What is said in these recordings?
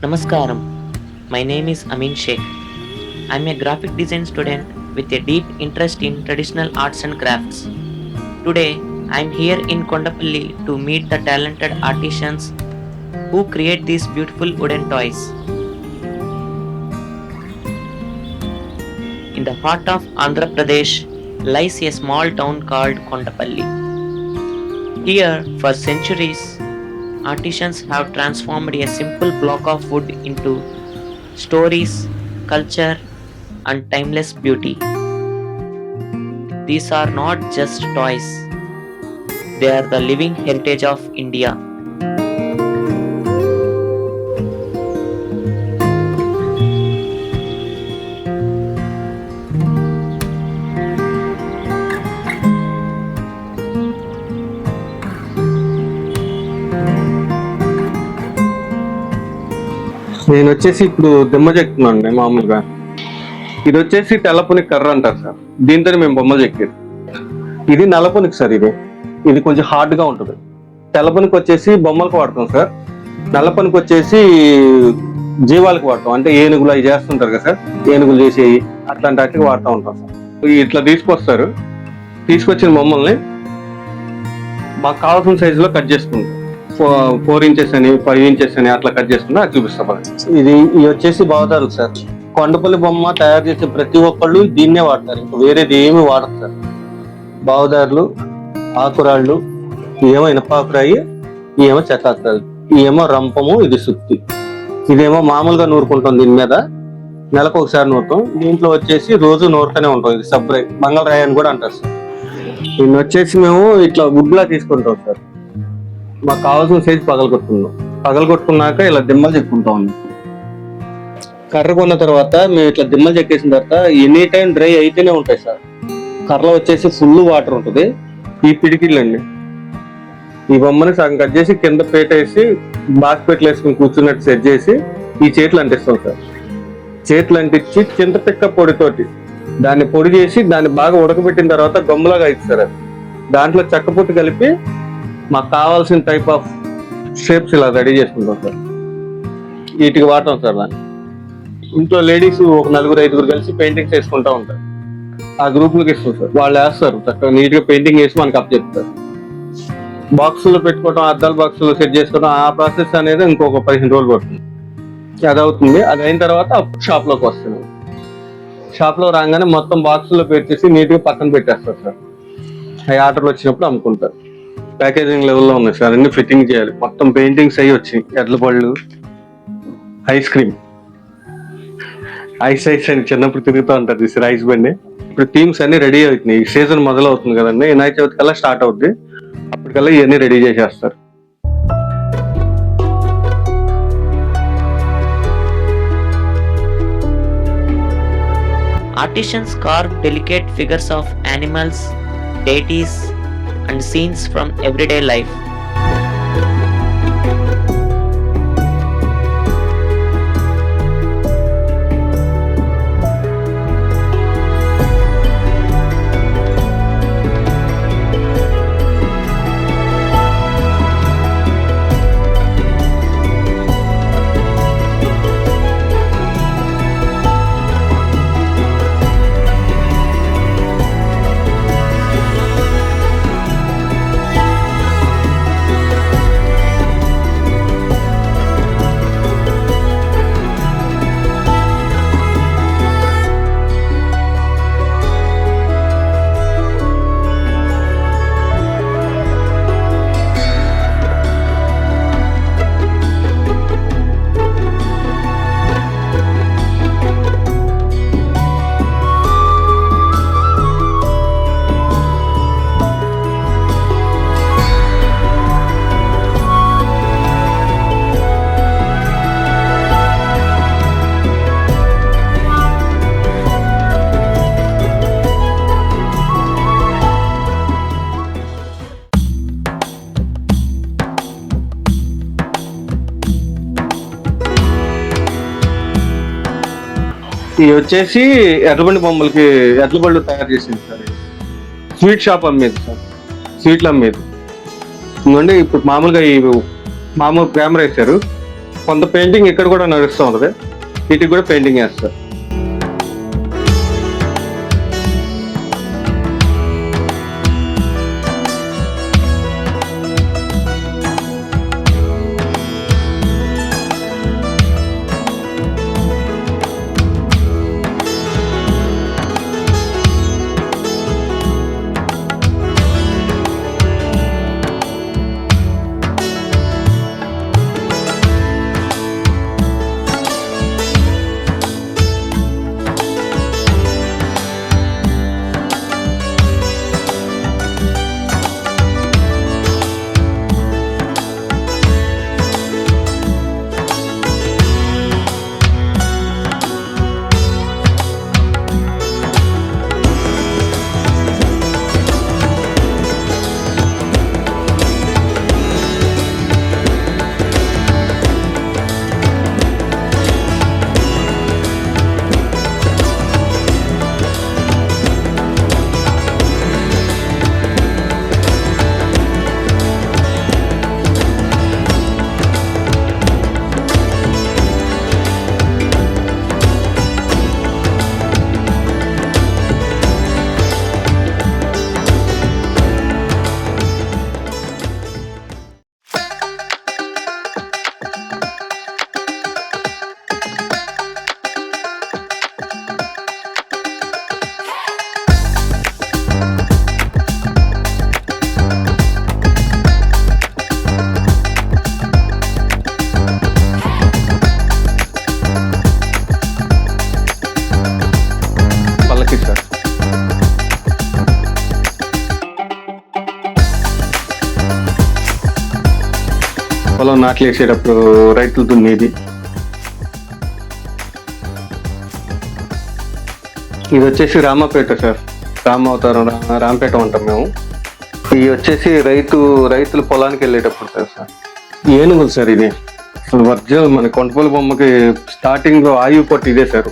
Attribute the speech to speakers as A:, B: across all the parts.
A: Namaskaram. My name is Amin Sheikh. I am a graphic design student with a deep interest in traditional arts and crafts. Today, I am here in Kondapalli to meet the talented artisans who create these beautiful wooden toys. In the heart of Andhra Pradesh lies a small town called Kondapalli. Here, for centuries, artisans have transformed a simple block of wood into stories, culture, and timeless beauty. These are not just toys, they are the living heritage of India.
B: నేను వచ్చేసి ఇప్పుడు దిమ్మ చెక్కుతున్నాను మామూలుగా. ఇది వచ్చేసి తెల్లపునికి కర్ర అంటారు sir. దీంతో మేము బొమ్మలు చెక్కేది. ఇది నల్లపునికి సార్. ఇది కొంచెం హార్డ్ గా ఉంటుంది. తెల్లపునికి వచ్చేసి బొమ్మలకు వాడతాం సార్. నల్లపునికి వచ్చేసి జీవాలకు వాడతాం. అంటే ఏనుగులు అవి చేస్తుంటారు కదా సార్, ఏనుగులు చేసేవి అట్లాంటి వాటికి వాడుతూ ఉంటాం సార్. ఇట్లా తీసుకొస్తారు. తీసుకొచ్చిన బొమ్మల్ని మాకు కావాల్సిన సైజులో కట్ చేసుకుంటాం. 4 ఇంచెస్ అని 5 ఇంచెస్ అని అట్లా కట్ చేసుకున్నా అది చూపిస్తాం. ఇది వచ్చేసి బావదారులు సార్. కొండపల్లి బొమ్మ తయారు చేసే ప్రతి ఒక్కళ్ళు దీన్నే వాడతారు, ఇంకా వేరేది ఏమి వాడరు సార్. బావదారులు, ఆకురాళ్ళు, ఏమో ఇనపాకురాయి, ఏమో చెక్కాకురాలు, ఏమో రంపము, ఇది సుత్తి. ఇదేమో మామూలుగా నూరుకుంటాం. దీని మీద నెలకు ఒకసారి నూరుతాం. దీంట్లో వచ్చేసి రోజు నూరుతూనే ఉంటాం. ఇది సబ్రాయి, మంగళరాయి అని కూడా అంటారు సార్. దీన్ని వచ్చేసి మేము ఇట్లా వుడ్లా తీసుకుంటాం సార్. మాకు కావాల్సిన సైజు పగలగొట్టుకున్నాక ఇలా దిమ్మలు చెక్కుంటా ఉన్నాం. కర్ర కొన్న తర్వాత మేము ఇట్లా దిమ్మలు చెక్కేసిన తర్వాత ఎనీ టైం డ్రై అయితేనే ఉంటాయి సార్. కర్రలో వచ్చేసి ఫుల్ వాటర్ ఉంటుంది. ఈ పిడికిళ్ళండి, ఈ బొమ్మని సగం కట్ చేసి కింద పేట వేసి బాస్పెట్లు వేసుకుని కూర్చున్నట్టు సెట్ చేసి ఈ చేతులు అంటిస్తాం సార్. చేతులు అంటించి చింతపిక్క పొడితోటి దాన్ని పొడి చేసి దాన్ని బాగా ఉడకబెట్టిన తర్వాత గమ్ములాగా ఇస్తారు. అది దాంట్లో చెక్క పొట్టు కలిపి మాకు కావాల్సిన టైప్ ఆఫ్ షేప్స్ ఇలా రెడీ చేసుకుంటాం సార్. వీటికి వాడతాం సార్. దాన్ని ఇంట్లో లేడీస్ ఒక 4-5 కలిసి పెయింటింగ్స్ వేసుకుంటా ఉంటారు. ఆ గ్రూప్లకు ఇస్తాం సార్. వాళ్ళు వేస్తారు, చక్కగా నీట్ గా పెయింటింగ్ వేసి మనకు అప్ చెప్తారు. బాక్సులో పెట్టుకోవడం, అద్దాల బాక్సులో సెట్ చేసుకోవడం, ఆ ప్రాసెస్ అనేది ఇంకొక 15 రోజులు పడుతుంది. అది అవుతుంది. అది అయిన తర్వాత షాప్ లోకి వస్తున్నాం. షాప్ లో రాగానే మొత్తం బాక్సులో పెట్టేసి నీట్ గా పక్కన పెట్టేస్తారు సార్. అవి ఆర్డర్లు వచ్చినప్పుడు అమ్ముకుంటారు. ప్యాకేజింగ్ లెవెల్లో ఉన్నాయి సార్. అన్ని ఫిట్టింగ్ చేయాలి. మొత్తం పెయింటింగ్స్ అయ్యి వచ్చాయి. ఎడ్ల పళ్ళు, ఐస్ క్రీమ్, ఐస్ అని చిన్నప్పుడు తిరుగుతూ ఉంటారు చూసారు, ఐస్ బండి. ఇప్పుడు థీమ్స్ అన్ని రెడీ అవుతున్నాయి. ఈ సీజన్ మొదలవుతుంది కదండి, వినాయక చవితి కల్లా స్టార్ట్ అవుద్ది. అప్పటికల్లా ఇవన్నీ రెడీ చేసేస్తారు.
A: Artisans carve delicate figures of animals, deities, and scenes from everyday life.
B: ఇవి వచ్చేసి ఎడ్లబండి బొమ్మలకి ఎడ్ల బళ్ళు తయారు చేసింది సార్. స్వీట్ షాప్ అమ్మేది సార్, స్వీట్లు అమ్మేది. ఎందుకంటే ఇప్పుడు మామూలుగా మామూలు కెమెరా వేశారు. కొంత పెయింటింగ్ ఇక్కడ కూడా నడుస్తూ ఉంటుంది, వీటికి కూడా పెయింటింగ్ వేస్తారు. పల్లకి సార్. పొలం నాట్లు వేసేటప్పుడు రైతులు దున్నేది. ఇది వచ్చేసి రామపేట సార్, రామావతారం రామపేట ఉంటాం మేము. ఇవి వచ్చేసి రైతులు పొలానికి వెళ్ళేటప్పుడు సార్ ఏనుగులు సార్. ఇది అసలు ఒరిజినల్ మన కొండపల్లి బొమ్మకి స్టార్టింగ్ లో ఆయువు పట్టు ఇదే సార్.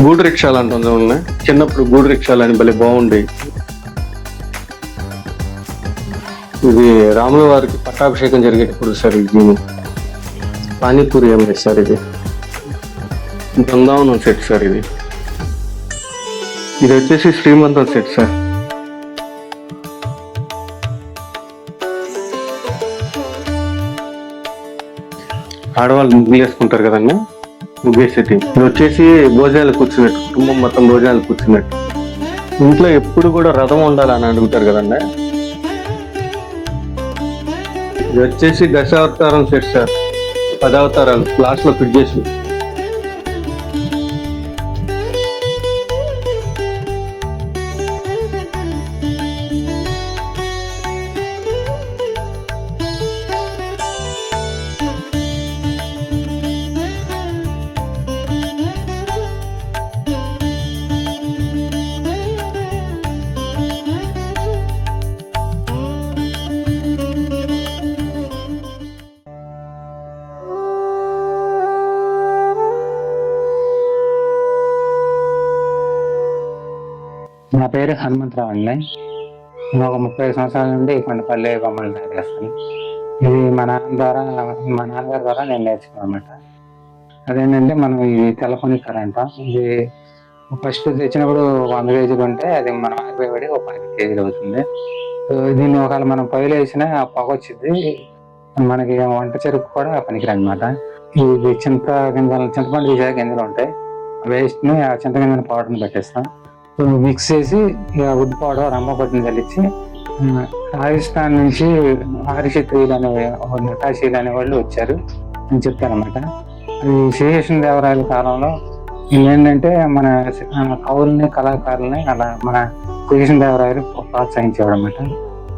B: గూడు రిక్షాలు అంటుంది ఉన్నాయి, చిన్నప్పుడు గూడు రిక్షాలు అని భలే బాగుండేవి. ఇది రాముల వారికి పట్టాభిషేకం జరిగేటప్పుడు సార్. ఇది పానీపూరి ఏం లేదు సార్, ఇది బృందావనం సెట్ సార్. ఇది వచ్చేసి శ్రీమంతం సెట్ సార్. ఆడవాళ్ళు ముగ్గులు వేసుకుంటారు కదండి, ముగ్గేసేటి. ఇది వచ్చేసి భోజనాలు కూర్చున్నట్టు, కుటుంబం మొత్తం భోజనాలు కూర్చున్నట్టు. ఇంట్లో ఎప్పుడు కూడా రథం ఉండాలని అడుగుతారు కదండి. ఇది వచ్చేసి దశావతారం సెట్ సార్, 10 అవతారాలు క్లాస్ లో ఫిట్ చేసి.
C: నా పేరు హనుమంతరావు అండి. నేను ఒక 30 సంవత్సరాల నుండి కొండపల్లి బొమ్మలు తయారు చేస్తాను. ఇది మా నాన్నగారి ద్వారా నేను నేర్చుకున్నాను అనమాట. అదేంటంటే మనం ఇది తెల్లపొని కర్ర అంటాం. ఇది ఫస్ట్ తెచ్చినప్పుడు 100 కేజీలు ఉంటే అది మనం ఆరిపోయి ఒక 10 కేజీలు అవుతుంది. సో దీన్ని ఒకవేళ మనం పొయ్యిలో వేసినా పొగ వచ్చింది, మనకి వంట చెరుకు కూడా పనికిరాదు అనమాట. ఇది చింతపండు తీసే గింజలు ఉంటాయి, వేస్ట్ ని ఆ చింతగింజల పౌడర్ని పెట్టేస్తాం. మిక్స్ చేసి వుడ్ పౌడర్ రమ్మ పట్టిని చల్లించి రాజస్థాన్ నుంచి ఆరిషత్రీలు అనే నటాషీలు అనే వాళ్ళు వచ్చారు అని చెప్తారనమాట. అది శ్రీకృష్ణ దేవరాయల కాలంలో ఏంటంటే మన కవుల్ని కళాకారుల్ని అలా మన శ్రీకృష్ణ దేవరాయలు ప్రోత్సహించేవాడు అనమాట.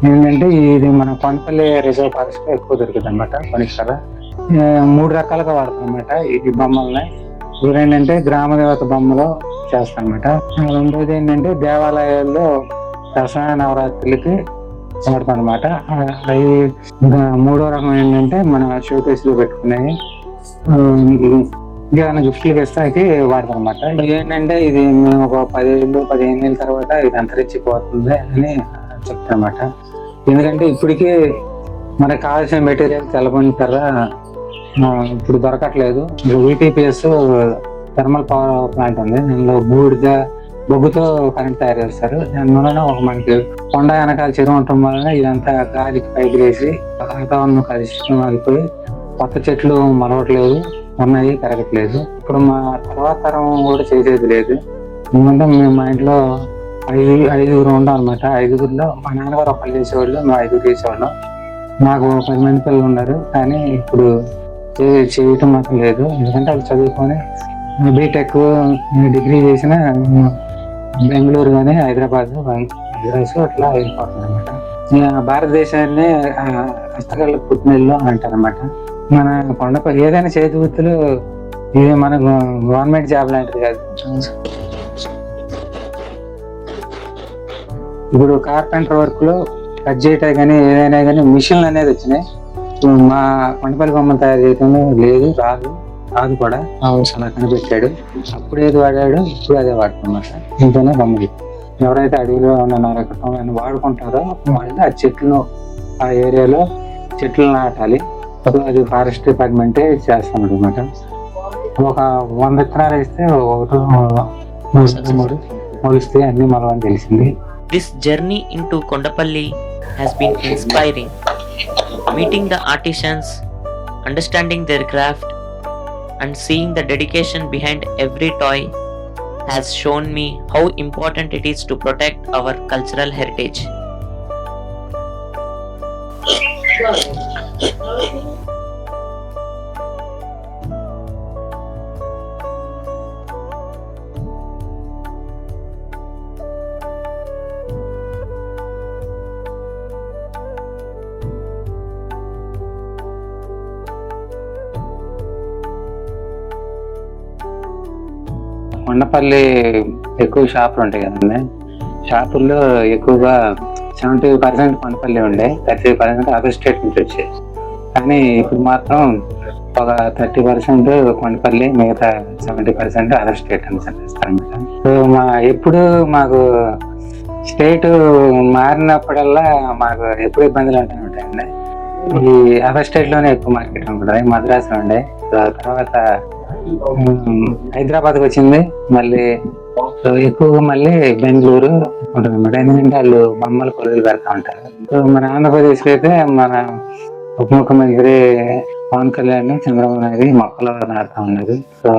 C: ఏంటంటే ఇది మన కొండపల్లి రిజర్వ్ ఫారెస్ట్ లో ఎక్కువ దొరుకుతుంది అనమాట. కొనిస్తారా 3 రకాలుగా వాడతాం అనమాట ఈ బొమ్మల్ని. ఇప్పుడు ఏంటంటే గ్రామ దేవత బొమ్మలో చేస్తాం అనమాట. రెండోది ఏంటంటే దేవాలయాల్లో దసరా నవరాత్రులకి వాడతాం అనమాట. అవి మూడో రకం ఏంటంటే మన షోకేస్లో పెట్టుకునేవి ఏమైనా గిఫ్ట్లు ఇస్తాకి వాడతాం అనమాట. ఏంటంటే ఇది మేము ఒక 10 ఏళ్ళు 15 ఏళ్ళ తర్వాత ఇది అంతరించిపోతుంది అని కాన్సెప్ట్ అనమాట. ఎందుకంటే ఇప్పటికీ మనకు కావాల్సిన మెటీరియల్ తెల్లబొని కర్ర ఇప్పుడు దొరకట్లేదు. VTPS థర్మల్ పవర్ ప్లాంట్ ఉంది, దానిలో బూడిద బొగ్గుతో కరెంట్ తయారు చేస్తారు. దాని వలన మనకి కొండ వెనకాల చెరువు ఉండటం వలన ఇదంతా గాలికి పైకి వేసి వాతావరణం కలుషితం అయిపోయి కొత్త చెట్లు మలవట్లేదు, ఉన్నాయి పెరగట్లేదు. ఇప్పుడు మా తర్వాత తరం కూడా చేసేది లేదు. ఎందుకంటే మేము మా ఇంట్లో ఐదుగురు ఉంటాం అనమాట. ఐదుగురిలో మా నాన్నగారు ఒకళ్ళు చేసేవాళ్ళు, మేము ఐదుగురు చేసేవాళ్ళం. నాకు 10 మంది పిల్లలు ఉన్నారు, కానీ ఇప్పుడు చేయటం మాత్రం లేదు. ఎందుకంటే వాళ్ళు చదువుకొని బీటెక్ డిగ్రీ చేసిన బెంగళూరు కానీ హైదరాబాద్ అట్లా వెళ్ళిపోతుంది అనమాట. భారతదేశాన్ని హస్తకళ పుట్టినళ్ళు అంటారు అనమాట. మన కొండపల్లి ఏదైనా చేతి వృత్తులు ఇది మన గవర్నమెంట్ జాబ్ లాంటిది కాదు. ఇప్పుడు కార్పెంటర్ వర్క్ లో కట్ చేయటం కానీ ఏదైనా కానీ మిషన్లు అనేది వచ్చినాయి. మా కొండపల్లి బొమ్మలు తయారు చేయటం లేదు, రాదు కూడా. అలా కనిపెట్టాడు, అప్పుడు ఏది వాడాడు, ఇప్పుడు అదే వాడుతున్నమాట. ఇంట్లోనే బొమ్మలు ఎవరైతే అడవిలో నరకటం వాడుకుంటారో వాళ్ళు ఆ చెట్లు ఆ ఏరియాలో చెట్లు నాటాలి. అది ఫారెస్ట్ డిపార్ట్మెంటే చేస్తాడు అనమాట. ఒక 100 విత్తనాలు వేస్తే 3 మొలుస్తాయి, అన్ని మొలవని తెలిసింది.
A: This journey into Kondapalli has been inspiring. Meeting the artisans, understanding their craft, and seeing the dedication behind every toy has shown me how important it is to protect our cultural heritage.
C: Kondapalli ఎక్కువ షాపులు ఉంటాయి కదండి. షాపుల్లో ఎక్కువగా 70% కొండపల్లి ఉండే, 30% other state నుంచి వచ్చాయి. కానీ ఇప్పుడు మాత్రం ఒక 30% కొండపల్లి, మిగతా 70% అదర్ స్టేట్ అని చెప్పేస్తారనమాట. సో ఎప్పుడు మాకు స్టేట్ మారినప్పుడల్లా మాకు ఎప్పుడు ఇబ్బందులు ఉంటూనే ఉంటాయండి. ఈ అదర్ స్టేట్ లోనే ఎక్కువ మార్కెట్ ఉంటుంది. మద్రాసు ఉండే, తర్వాత హైదరాబాద్కి వచ్చింది, మళ్ళీ ఎక్కువగా మళ్ళీ బెంగళూరు ఉంటుంది అనమాట. ఎందుకంటే వాళ్ళు బొమ్మలు కొలువులు పెడతా ఉంటారు. సో మన ఆంధ్రప్రదేశ్కి అయితే మన ఉప ముఖ్యమంత్రి పవన్ కళ్యాణ్, చంద్రబాబు నాయుడు మొక్కలు నాటుతా ఉన్నారు. సో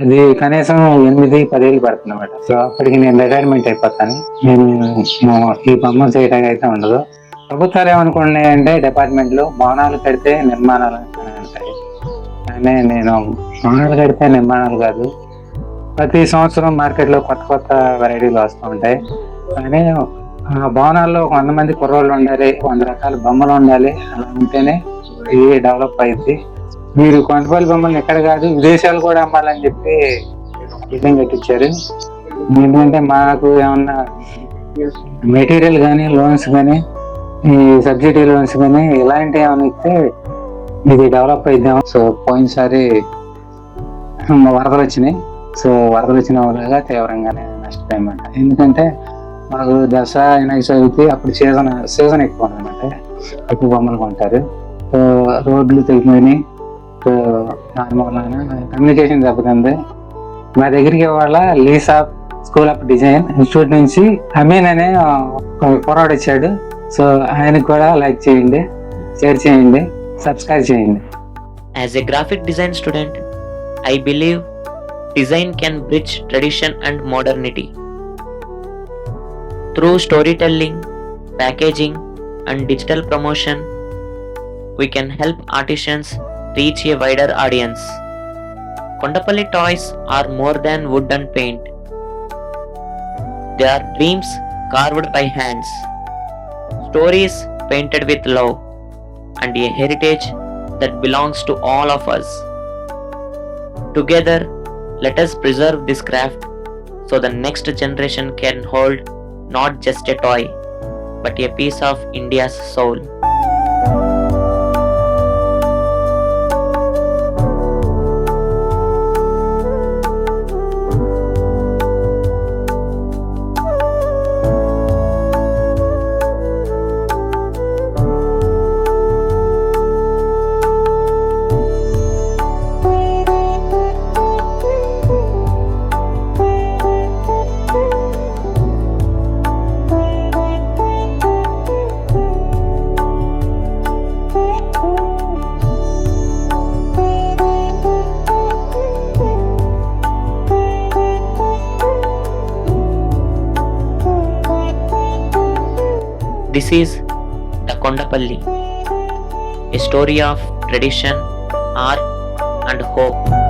C: అది కనీసం 8-10 ఏళ్ళు పడుతుంది అనమాట. సో అప్పటికి నేను రిటైర్మెంట్ అయిపోతాను. నేను ఈ బొమ్మలు చేయడానికి అయితే ఉండదు. ప్రభుత్వాలు ఏమనుకున్నాయి అంటే డిపార్ట్మెంట్లు భవనాలు కడితే నిర్మాణాలు ఉంటాయి, కానీ నేను భవనాలు కడితే నిర్మాణాలు కాదు. ప్రతి సంవత్సరం మార్కెట్లో కొత్త వెరైటీలు వస్తూ ఉంటాయి, కానీ ఆ భవనాల్లో 100 మంది కుర్రోళ్ళు ఉండాలి, 100 రకాల బొమ్మలు ఉండాలి. అలా ఉంటేనే ఇది డెవలప్ అయింది. మీరు కొండపల్లి బొమ్మలు ఎక్కడ కాదు విదేశాలు కూడా అమ్మాలని చెప్పి బిల్డింగ్ కట్టించారు. ఎందుకంటే మాకు ఏమన్నా మెటీరియల్ కానీ లోన్స్ కానీ ఈ సబ్సిడీ లోన్స్ కానీ ఇలాంటివి ఏమైనా ఇస్తే ఇది డెవలప్ అయిద్దాం. సో పోయినసారి వరదలు వచ్చినాయి. సో వరదలు వచ్చిన వల్ల తీవ్రంగానే నష్టపోయామాట. ఎందుకంటే మాకు దసరా వినాయక చవితి అప్పుడు సీజన్ ఎక్కువ అనమాట, ఎక్కువ బొమ్మలు కొంటారు. సో రోడ్లు తెగిపోయినాయి. సో దాని వలన కమ్యూనికేషన్ దెబ్బతింది. మా దగ్గరికి ఇవాళ Lisa school of design institute నుంచి అమీన్ అనే కుర్రాడు వచ్చాడు. సో ఆయనకు కూడా లైక్ చేయండి, షేర్ చేయండి, సబ్స్క్రైబ్ చేయండి.
A: As a graphic design student, I believe design can bridge tradition and modernity. Through storytelling, packaging, and digital promotion, we can help artisans reach a wider audience. Kondapalli toys are more than wood and paint. They are dreams carved by hands, stories painted with love, and a heritage that belongs to all of us. Together, let us preserve this craft so the next generation can hold not just a toy, but a piece of India's soul. This is the Kondapalli, a story of tradition, art, and hope.